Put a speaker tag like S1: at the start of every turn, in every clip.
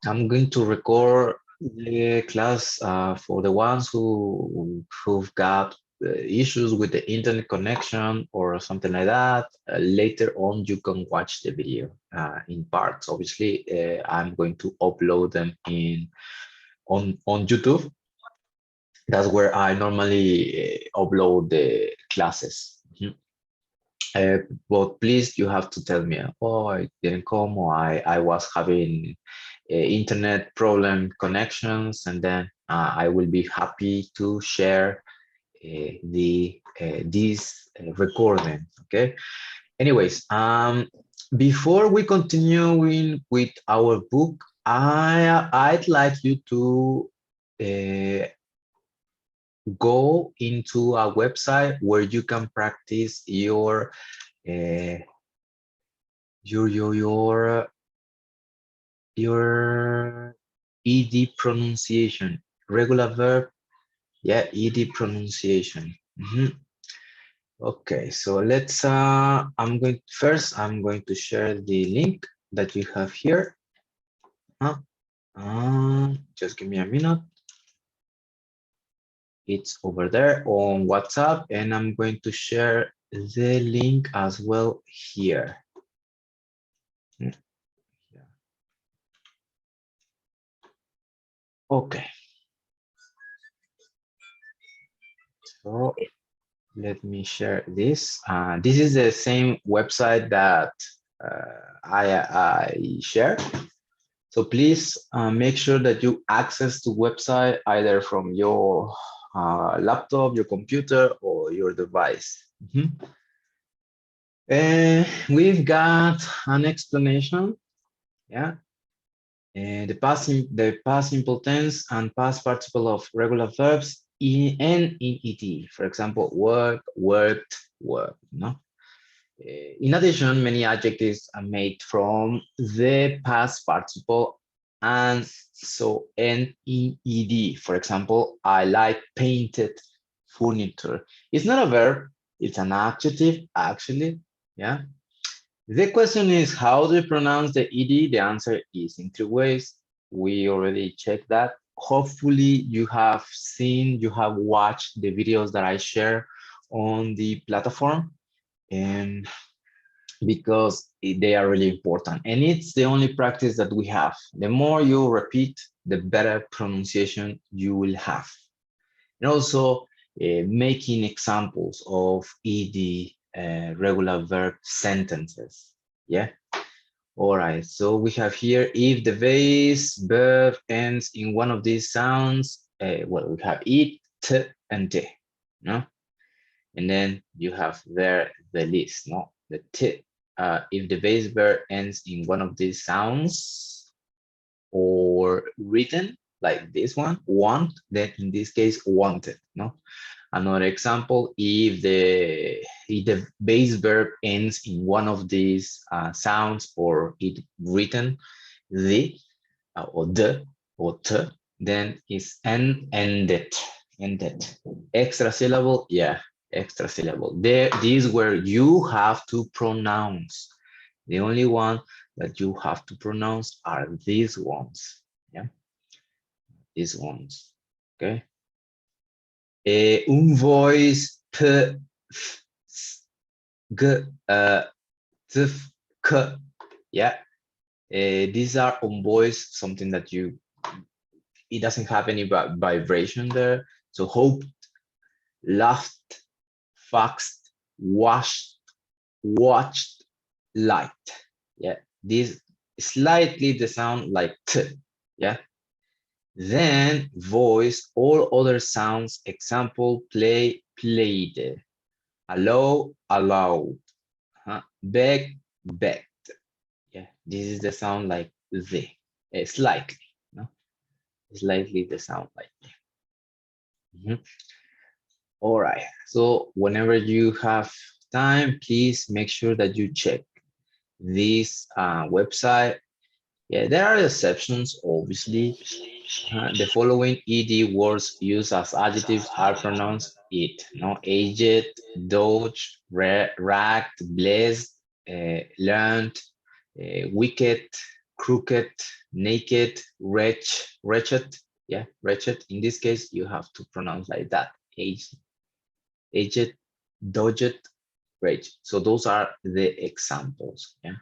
S1: I'm going to record the class for the ones who've got issues with the internet connection or something like that. Later on, you can watch the video in parts. Obviously, I'm going to upload them in on YouTube. That's where I normally upload the classes. Mhm. But please, you have to tell me, oh, I didn't come, or I was having internet problem connections, and then I will be happy to share this recording. Okay. Anyways, before we continuing with our book, I'd like you to uh, go into a website where you can practice uh, your your ed pronunciation, regular verb, yeah, ed pronunciation. Mhm. Okay, so let's I'm going to share the link that you have here. Just give me a minute. It's over there on WhatsApp, and I'm going to share the link as well here. Okay, so let me share this. This is the same website that I share. So please make sure that you access the website either from your laptop, your computer, or your device. We've got an explanation, yeah. The past simple tense and past participle of regular verbs in ed. For example, work, worked, work. No. In addition, many adjectives are made from the past participle and so NEED. For example, I like painted furniture. It's not a verb, it's an adjective, actually. Yeah. The question is, how do you pronounce the ED? The answer is in two ways. We already checked that. Hopefully you have watched the videos that I share on the platform, and because they are really important. And it's the only practice that we have. The more you repeat, the better pronunciation you will have. And also making examples of ED regular verb sentences. Yeah. All right. So we have here, if the base verb ends in one of these sounds, well, we have it, t, and t. No? And then you have there the list, no? The t. If the base verb ends in one of these sounds or written like this one, want, then in this case, wanted, no? Another example, if the base verb ends in one of these sounds or it written, the or the or t, then it's ended. Extra syllable, yeah, extra syllable. There, this is where you have to pronounce. The only one that you have to pronounce are these ones. Yeah, these ones. Okay. Un voice p f, s, g t f, k. Yeah. These are on voice, something that it doesn't have any vibration there. So hoped, laughed, faxed, washed, watched, liked. Yeah, this slightly the sound like t. Yeah. Then voice, all other sounds. Example, play, played. Allow, allowed. Beg, begged. Yeah, this is the sound like the. Slightly, no? Slightly the sound like the. All right. So whenever you have time, please make sure that you check this website. Yeah, there are exceptions, obviously. The following ed words used as adjectives are pronounced it. No, aged, doge, ragged, blessed, learned, wicked, crooked, naked, wretched, yeah, wretched. In this case, you have to pronounce like that, aged, dodged, wretched. So those are the examples, yeah.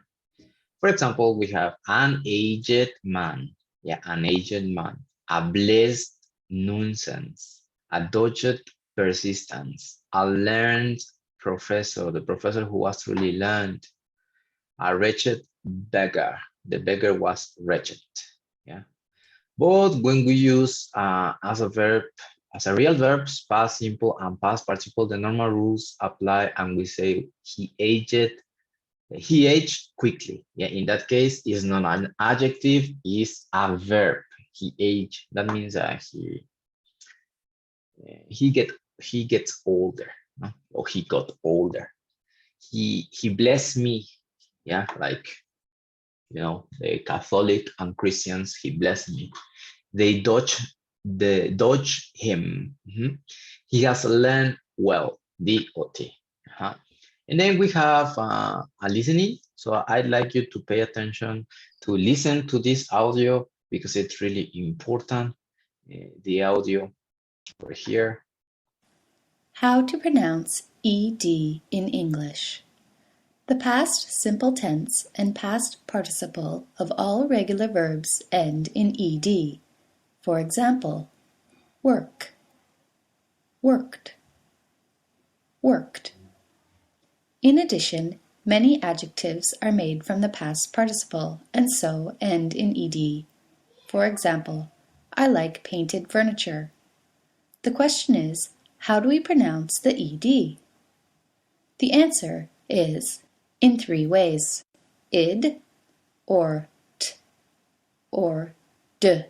S1: For example, we have an aged man, yeah, an aged man, a blessed nuisance, a dodged persistence, a learned professor, the professor who was really learned, a wretched beggar, the beggar was wretched, yeah. But when we use as a verb, as a real verbs, past simple and past participle, the normal rules apply, and we say he aged quickly. Yeah, in that case, it's not an adjective, it's a verb. He aged. That means he get he gets older, no? Or he got older. He blessed me. Yeah, like the Catholic and Christians, he blessed me. They dodge him. He has learned well, DOT. And then we have a listening. So I'd like you to pay attention to listen to this audio because it's really important. The audio over here.
S2: How to pronounce ED in English. The past simple tense and past participle of all regular verbs end in ed. For example, work, worked, worked. In addition, many adjectives are made from the past participle and so end in ed. For example, I like painted furniture. The question is, how do we pronounce the ed? The answer is in 3 ways: id, or t, or d.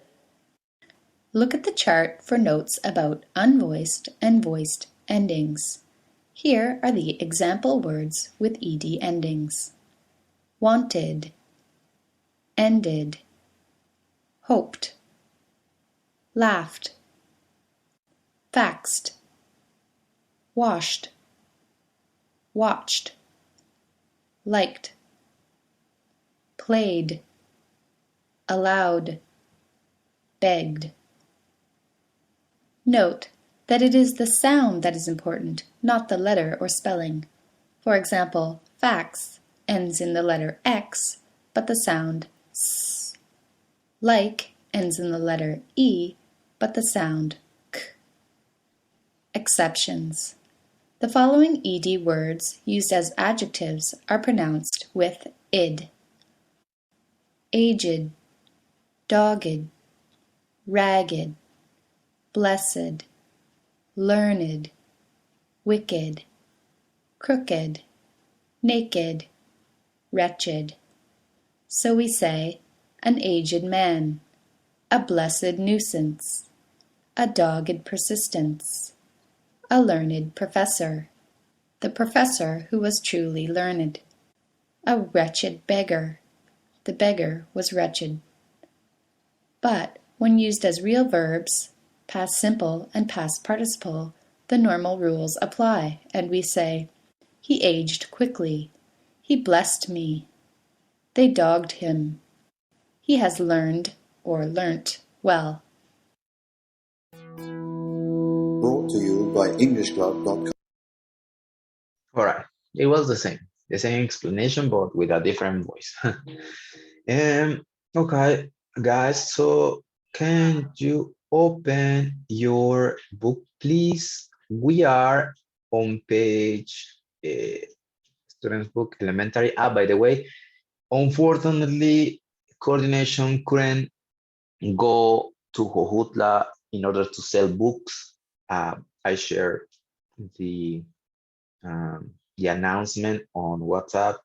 S2: Look at the chart for notes about unvoiced and voiced endings. Here are the example words with ed endings: wanted, ended, hoped, laughed, faxed, washed, watched, liked, played, allowed, begged. Note that it is the sound that is important, not the letter or spelling. For example, fax ends in the letter X, but the sound S. Like ends in the letter E, but the sound K. Exceptions. The following ed words used as adjectives are pronounced with id: aged, dogged, ragged, blessed, learned, wicked, crooked, naked, wretched. So we say, an aged man, a blessed nuisance, a dogged persistence, a learned professor, the professor who was truly learned, a wretched beggar, the beggar was wretched. But when used as real verbs, past simple and past participle, the normal rules apply, and we say, he aged quickly, he blessed me, they dogged him, he has learned or learnt well.
S3: Brought to you by EnglishClub.com.
S1: All right, it was the same explanation, but with a different voice. Okay, guys, so can you open your book, please? We are on page student's book, elementary. By the way, unfortunately, coordination couldn't go to Jojutla in order to sell books. I shared the announcement on WhatsApp,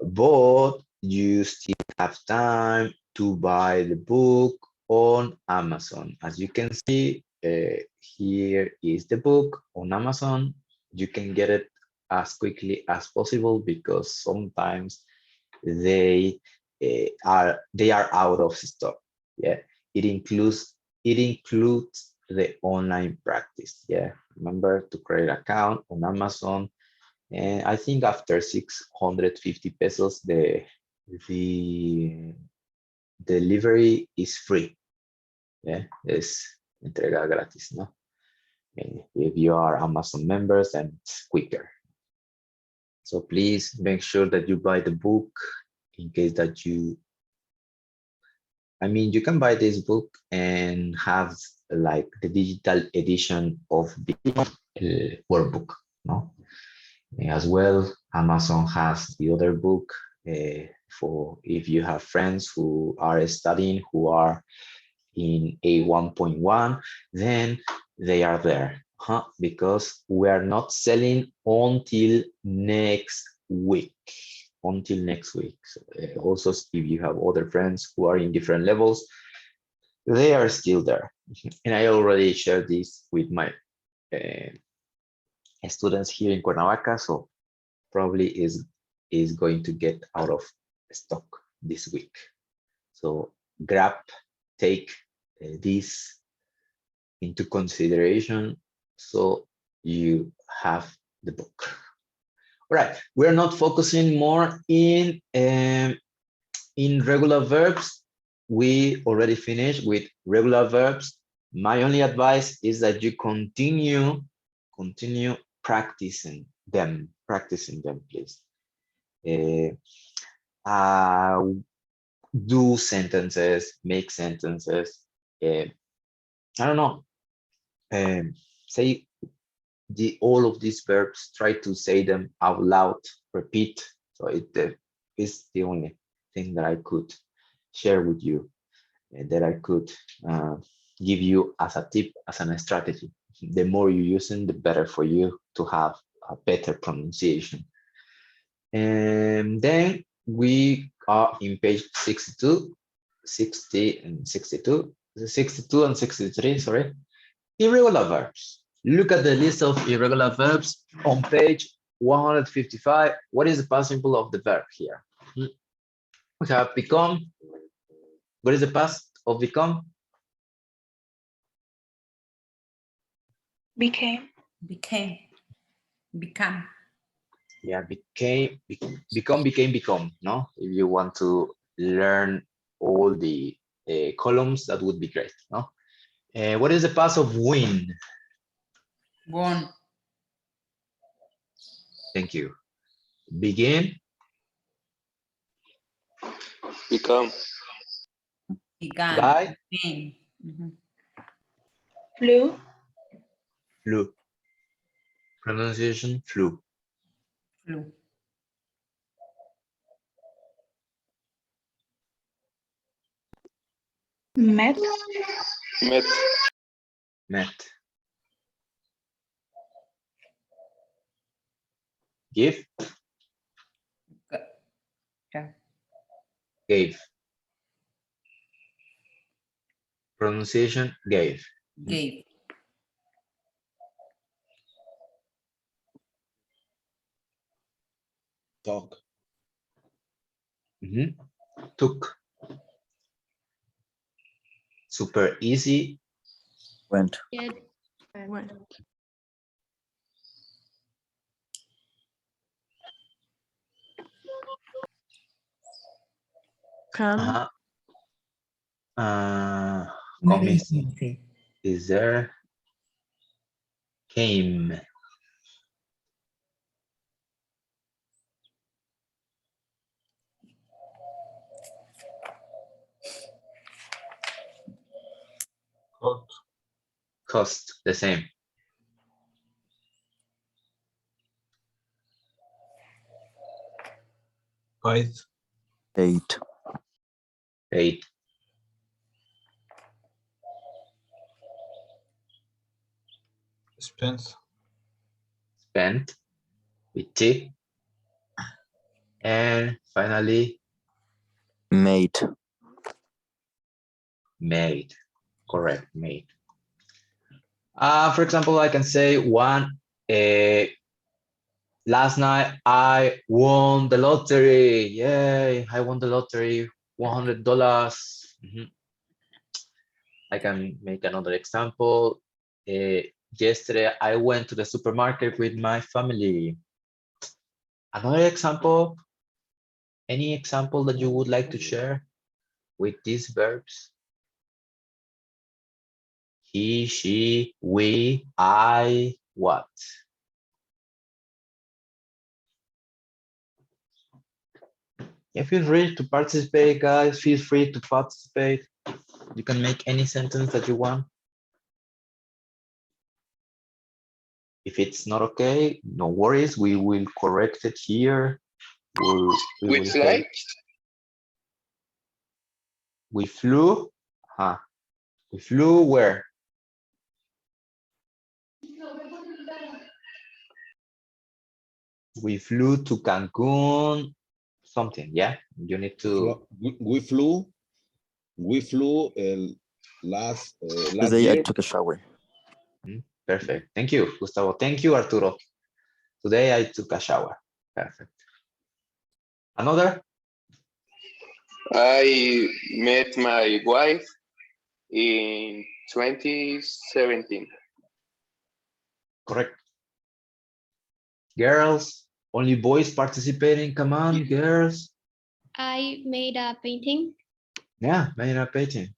S1: but you still have time to buy the book on Amazon. As you can see, here is the book on Amazon. You can get it as quickly as possible because sometimes they are out of stock. Yeah, it includes the online practice. Yeah, remember to create an account on Amazon. And I think after 650 pesos, the delivery is free. Yeah, es entrega gratis, no? If you are Amazon members, then it's quicker. So please make sure that you buy the book in case that you, I mean, you can buy this book and have like the digital edition of the workbook, no? As well, Amazon has the other book for if you have friends who are studying, who are in A1.1, then they are there, because we are not selling until next week. Until next week. So, also, if you have other friends who are in different levels, they are still there. And I already shared this with my students here in Cuernavaca, so probably is going to get out of stock this week. So take this into consideration so you have the book. All right, we're not focusing more in regular verbs. We already finished with regular verbs. My only advice is that you continue practicing them, please. Do sentences, make sentences. I don't know. Say all of these verbs. Try to say them out loud. Repeat. So it is the only thing that I could share with you, that I could give you as a tip, as a strategy. The more you use them, the better for you to have a better pronunciation. And then we are in page 62, 60 and 62, 62 and 63, sorry. Irregular verbs. Look at the list of irregular verbs on page 155. What is the past simple of the verb here? We have become. What is the past of become?
S4: Became.
S5: Become.
S1: Yeah, become, no? If you want to learn all the columns, that would be great, no? What is the past of win?
S5: Won.
S1: Thank you. Begin.
S6: Become.
S5: Began.
S1: Fly.
S5: Became.
S4: Flew.
S1: Flew. Pronunciation, flew.
S5: Flew.
S4: Met.
S6: Met.
S1: Met. Give.
S5: Yeah.
S1: Gave. Pronunciation, gave.
S5: Gave.
S3: Talk.
S1: Took. Super easy.
S3: Went.
S4: Went. Come.
S1: Come is there. Came. Cost, the same.
S7: Paid.
S3: Paid.
S1: Paid.
S7: Spent.
S1: Spent with T. And finally,
S3: Made.
S1: made. Correct, made. For example, I can say last night I won the lottery. Yay, I won the lottery, $100. I can make another example. Yesterday I went to the supermarket with my family. Another example, any example that you would like to share? with these verbs? He, she, we, I, what? Yeah, feel free to participate, guys. Feel free to participate. You can make any sentence that you want. If it's not okay, no worries. We will correct it here. We
S6: Which
S1: will
S6: slide?
S1: we flew. We flew where? We flew to Cancun. Something, yeah. You need to.
S7: We flew last
S3: Today I
S7: year.
S3: took a shower.
S1: Perfect. Thank you, Gustavo. Thank you, Arturo. Today I took a shower. Perfect. Another?
S6: I met my wife in 2017.
S1: Correct. Girls, only boys participating. Come on, girls.
S8: I made a painting.
S1: Yeah, made a painting.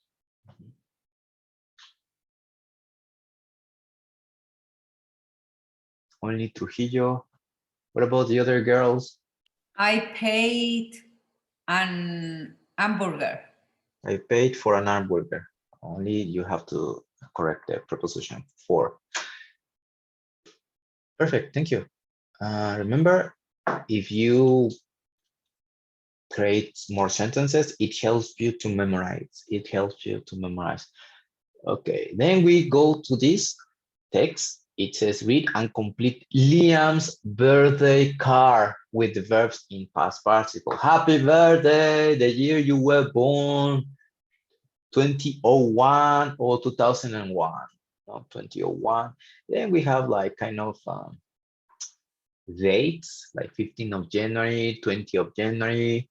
S1: Only Trujillo. What about the other girls?
S5: I paid an hamburger.
S1: I paid for an hamburger. Only you have to correct the preposition for. Perfect, thank you. Remember, if you create more sentences, it helps you to memorize. It helps you to memorize. Okay, then we go to this text. It says read and complete Liam's birthday card with the verbs in past participle. Happy birthday, the year you were born, 2001 or 2001, no, 2001. Then we have like kind of dates, like 15th of January, 20th of January,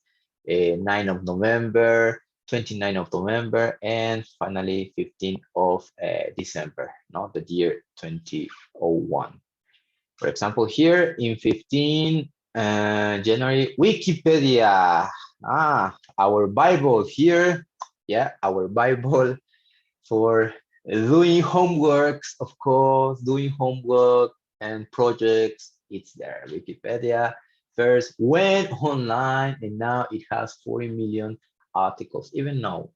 S1: 9th of November, 29th of November, and finally 15th of December, not the year 2001. For example, here in 15 January, Wikipedia, our Bible here, yeah, our Bible for doing homeworks, of course, doing homework and projects, it's there. Wikipedia first went online and now it has 40 million articles, even now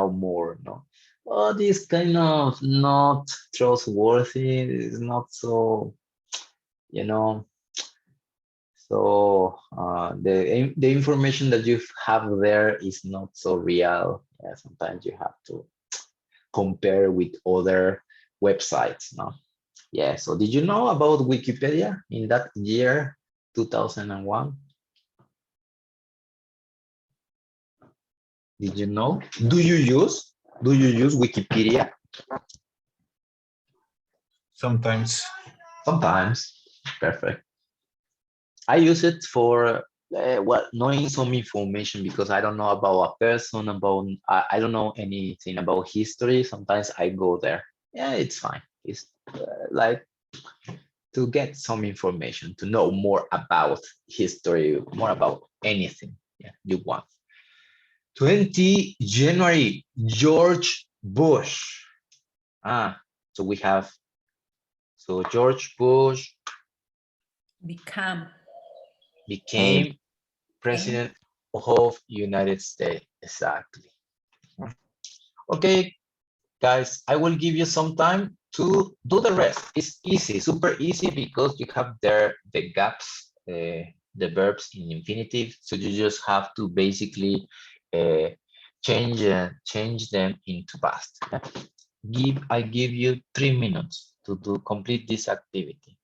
S1: more, no? Well, this kind of not trustworthy, is not so, you know, so the information that you have there is not so real. Yeah, sometimes you have to compare with other websites, no? Yeah, so did you know about Wikipedia in that year, 2001? Did you know? Do you use Wikipedia?
S7: Sometimes.
S1: Sometimes. Perfect. I use it for knowing some information because I don't know about a person, I don't know anything about history. Sometimes I go there. Yeah, it's fine. It's like to get some information, to know more about history, more about anything, yeah, you want. 20 January, George Bush. So we have, so George Bush became president of United States. Exactly. Okay, guys, I will give you some time to do the rest. It's easy, super easy, because you have there the gaps, the verbs in infinitive. So you just have to basically change them into past. I give you 3 minutes to complete this activity.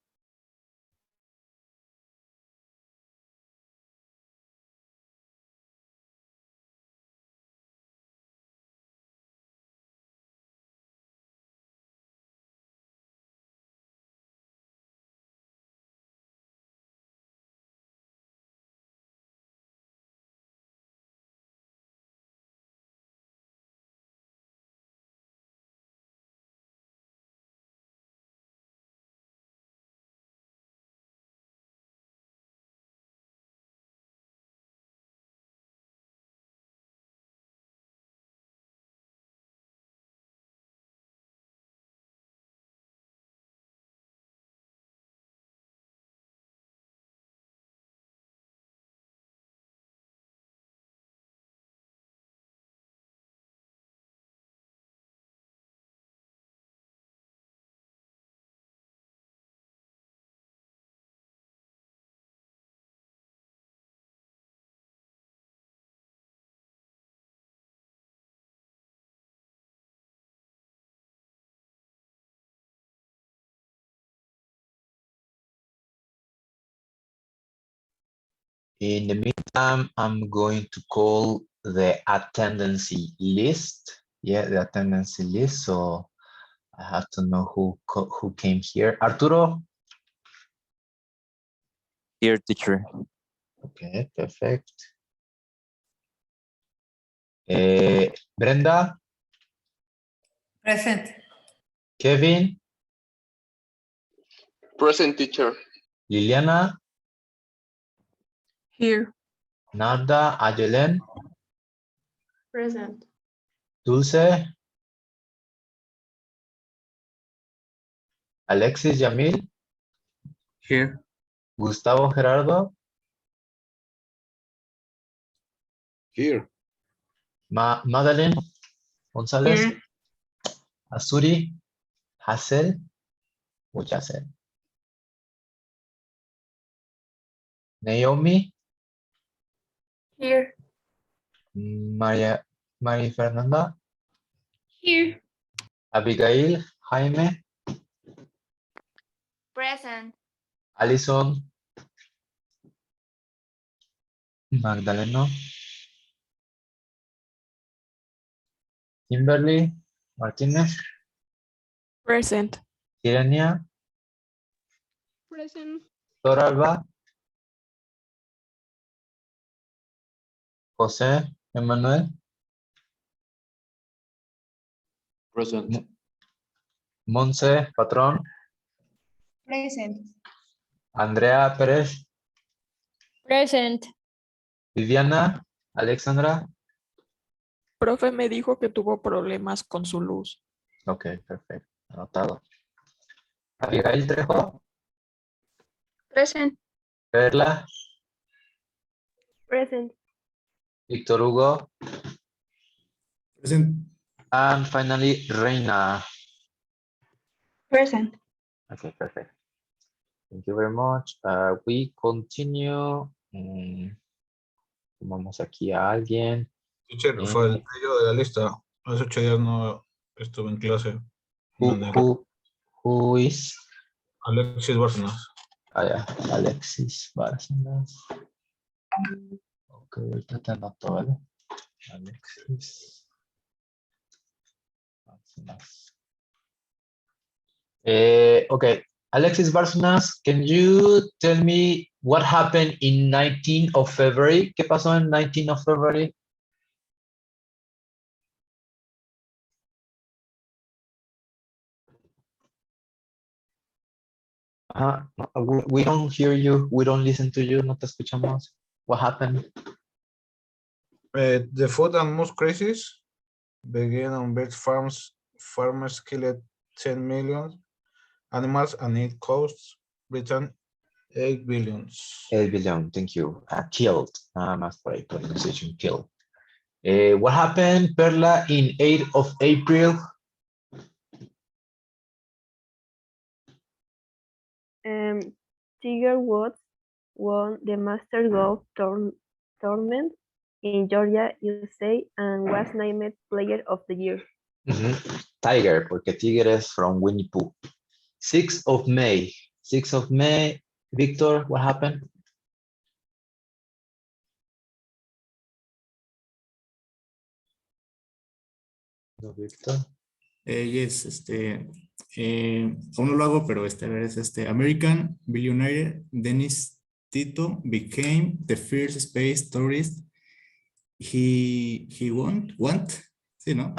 S1: In the meantime, I'm going to call the attendance list. Yeah, the attendance list. So I have to know who came here. Arturo.
S3: Here, teacher.
S1: Okay, perfect. Brenda,
S5: Present.
S1: Kevin,
S6: Present, teacher.
S1: Liliana,
S4: Here.
S1: Narda, Ayelen,
S4: Present.
S1: Dulce, Alexis, Yamil,
S9: Here.
S1: Gustavo, Gerardo,
S7: Here.
S1: Madeline, González,
S4: Here.
S1: Azuri, Hassel, Muchasel. Naomi,
S4: Here.
S1: María Fernanda,
S8: Here.
S1: Abigail, Jaime,
S8: Present.
S1: Alison, Magdaleno, Kimberly, Martínez,
S4: Present.
S1: Sirenia,
S8: Present.
S1: Toralba, José, Emanuel,
S9: Present.
S1: Monse, Patrón,
S5: Present.
S1: Andrea Pérez,
S8: Present.
S1: Viviana, Alexandra.
S4: Profe me dijo que tuvo problemas con su luz.
S1: Ok, perfecto. Anotado. Abigail Trejo,
S8: Present.
S1: Perla,
S8: Present.
S1: Víctor Hugo,
S9: Present.
S1: and finally Reina.
S8: Present.
S1: Okay, perfect. Thank you very much. We continue. Vamos aquí a alguien.
S7: Teacher, falté yo de la lista. Hace 8 días no estuve en clase.
S1: Who is?
S7: Alexis Bárcenas.
S1: Yeah, Alexis Bárcenas. Ok, ahorita te anoto, ¿vale? Alexis Bárcenas. Okay, Alexis Bárcenas, can you tell me what happened in 19th of February? ¿Qué pasó en 19th of February? We don't hear you. We don't listen to you. No te escuchamos. What happened?
S7: The food and moose crisis began on bird farms. Farmers killed 10 million animals and it costs Britain 8 billions.
S1: 8 billion, thank you. Killed. I'm afraid pronunciation killed. What happened, Perla, in 8th of April?
S8: Tiger Woods won the Master Golf Tournament in Georgia, USA, and was named Player of the Year.
S1: Tiger, porque Tiger is from Winnie Pooh. 6th of May. 6th of May. Victor, what happened? No, Victor.
S9: Yes, aún no lo hago, pero a ver, es American billionaire Dennis Tito became the first space tourist he want, sí, ¿no?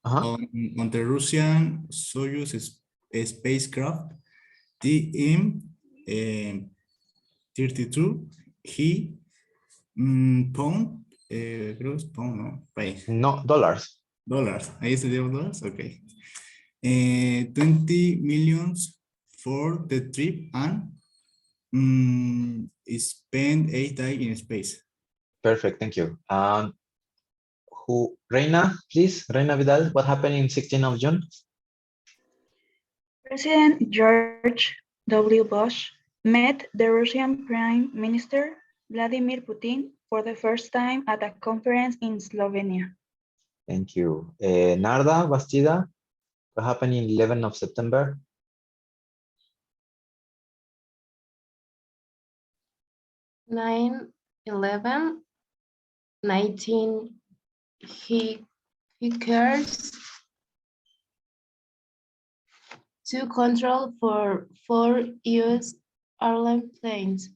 S9: On the Russian Soyuz spacecraft TM-32, he pound, creo es pound, ¿no? País.
S1: No, dollars.
S9: Dollars, ahí se dio dólares, ok. 20 millions for the trip and spend 8 days in space.
S1: Perfect, thank you. Reina, please, Reina Vidal, what happened in 16th of June?
S10: President George W. Bush met the Russian Prime Minister Vladimir Putin for the first time at a conference in Slovenia.
S1: Thank you. Narda Bastida, what happened in 11th of September?
S11: 11, 19 hackers to control for 4 US airline planes.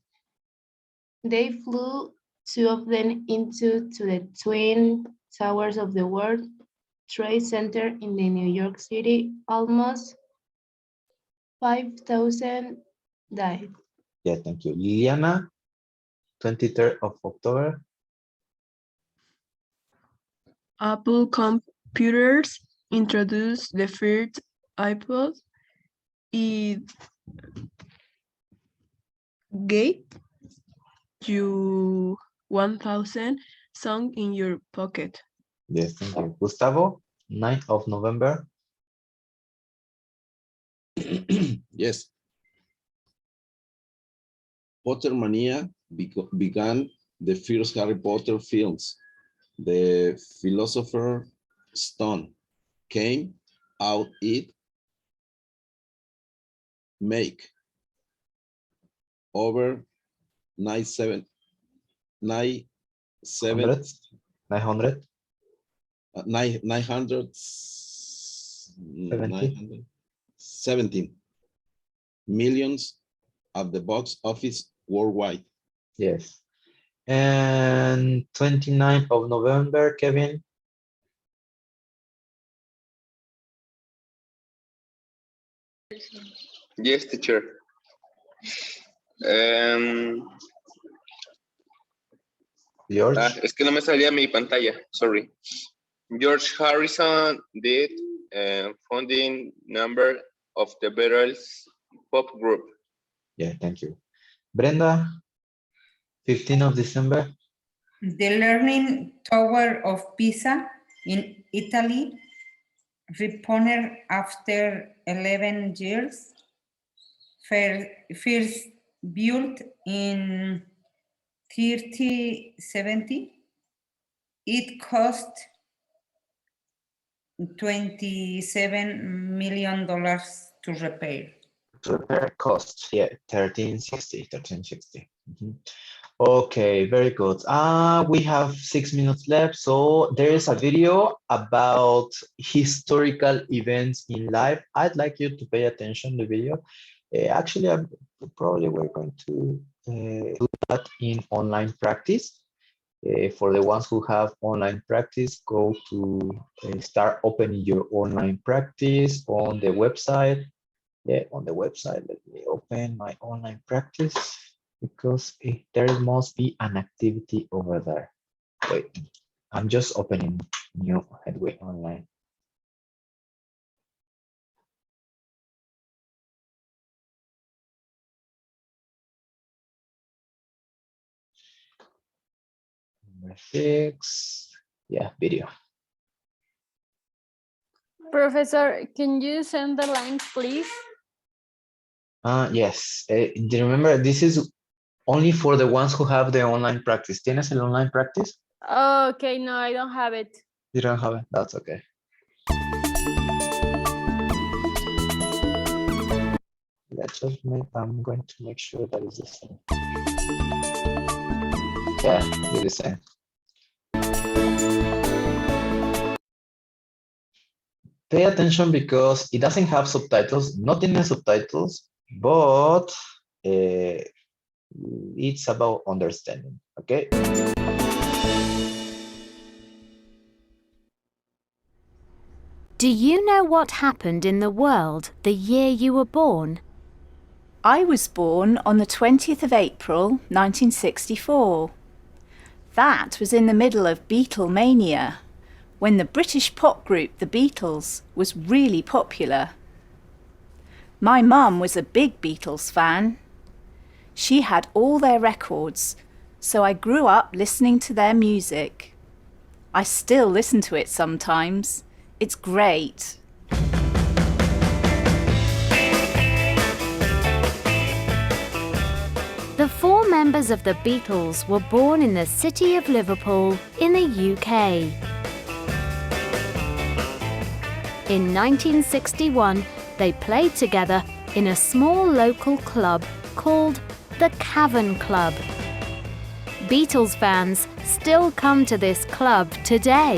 S11: They flew 2 of them into the Twin Towers of the World Trade Center in the New York City. Almost 5,000 died.
S1: Yeah, thank you. Liliana, 23rd of October.
S12: Apple Computers introduced the first iPod. It gave you 1,000 songs in your pocket.
S1: Yes, thank you. Gustavo, 9th of November.
S13: Yes. Pottermania began the first Harry Potter films. The Philosopher's Stone came out it make over 900 917 millions at the box office worldwide.
S1: Yes. And 29th of November, Kevin.
S6: Yes, teacher.
S1: George.
S6: Es que no me salía mi pantalla, sorry. George Harrison did founding member of the Beatles pop group.
S1: Yeah, thank you. Brenda, 15th of December.
S14: The Leaning Tower of Pisa in Italy, reopened after 11 years, first built in 3070. It cost $27 million to repair.
S1: Repair cost, yeah, 1360. Okay, very good. We have 6 minutes left. So there is a video about historical events in life. I'd like you to pay attention to the video. Actually, probably we're going to do that in online practice. For the ones who have online practice, go to start opening your online practice on the website. Yeah, on the website, let me open my online practice because there must be an activity over there. Wait, I'm just opening new Headway Online. Number 6, yeah, video.
S15: Professor, can you send the link, please?
S1: Yes, remember, this is only for the ones who have the online practice. ¿Tienes el online practice?
S15: Oh, okay, no, I don't have it.
S1: You don't have it? That's okay. Let's just make, I'm going to make sure that is the same. Yeah, it's the same. Pay attention because it doesn't have subtitles, not in the subtitles, but it's about understanding, okay?
S16: Do you know what happened in the world the year you were born?
S2: I was born on the 20th of April, 1964. That was in the middle of Beatlemania, when the British pop group The Beatles was really popular. My mum was a big Beatles fan. She had all their records, so I grew up listening to their music. I still listen to it sometimes. It's great.
S16: The 4 members of the Beatles were born in the city of Liverpool in the UK. In 1961, they played together in a small local club called the Cavern Club. Beatles fans still come to this club today.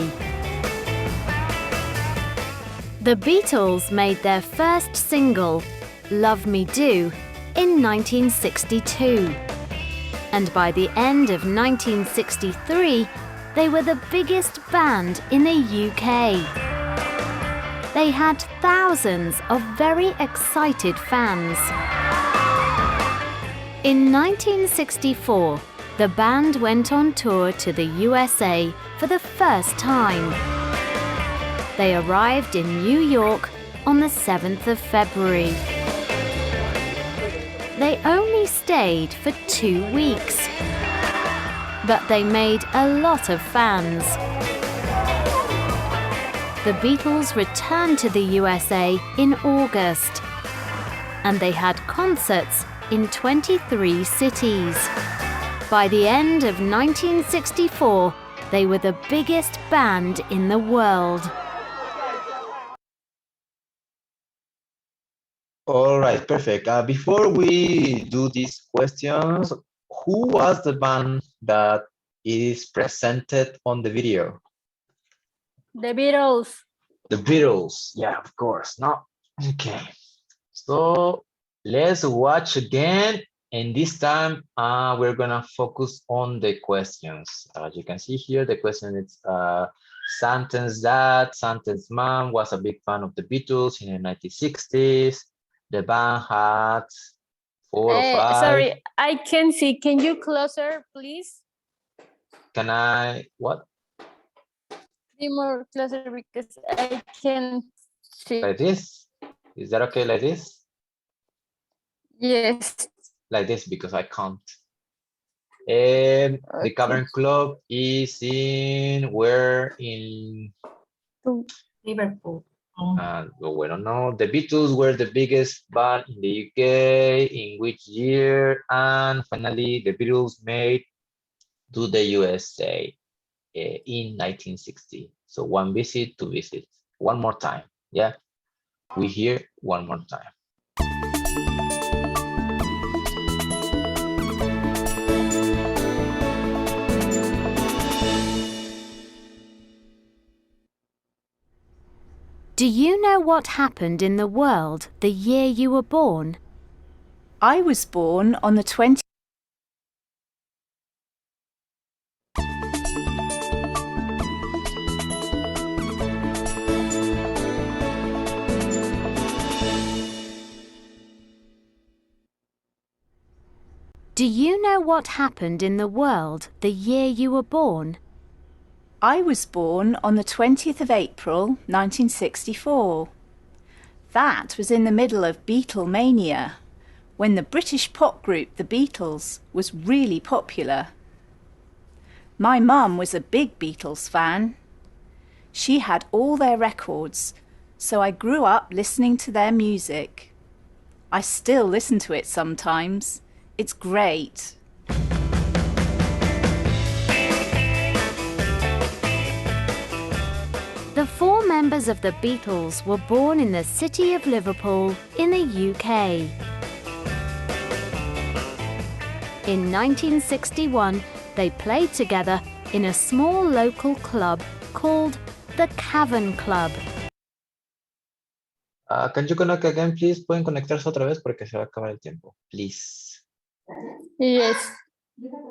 S16: The Beatles made their first single, Love Me Do, in 1962. And by the end of 1963, they were the biggest band in the UK. They had thousands of very excited fans. In 1964, the band went on tour to the USA for the first time. They arrived in New York on the 7th of February. They only stayed for 2 weeks, but they made a lot of fans. The Beatles returned to the USA in August, and they had concerts in 23 cities. By the end of 1964, they were the biggest band in the world.
S1: All right, perfect. Before we do these questions, who was the band that is presented on the video?
S15: The Beatles.
S1: The Beatles. Yeah, of course. No. Okay. So let's watch again. And this time we're gonna focus on the questions. As you can see here, the question is Santa's dad, Santa's mom was a big fan of the Beatles in the 1960s. The band had 4 or 5.
S15: Sorry, I can't see. Can you closer, please?
S1: Can I, what?
S15: Be more closer because I can't see.
S1: Like this? Is that okay like this?
S15: Yes.
S1: Like this because I can't. And the Cavern Club is in where? In
S11: Liverpool.
S1: well, no. The Beatles were the biggest band in the UK in which year? And finally, the Beatles made to the USA in 1960. So 1 visit, 2 visits. One more time. Yeah, we hear one more time.
S16: Do you know what happened in the world the year you were born?
S17: I was born on the 20th.
S16: Do you know what happened in the world the year you were born?
S17: I was born on the 20th of April, 1964. That was in the middle of Beatlemania, when the British pop group The Beatles was really popular. My mum was a big Beatles fan. She had all their records, so I grew up listening to their music. I still listen to it sometimes. It's great.
S16: The 4 members of the Beatles were born in the city of Liverpool in the UK. In 1961, they played together in a small local club called the Cavern Club.
S1: Can you connect again, please? ¿Pueden conectarse otra vez? Porque se va a acabar el tiempo. Please.
S15: Yes.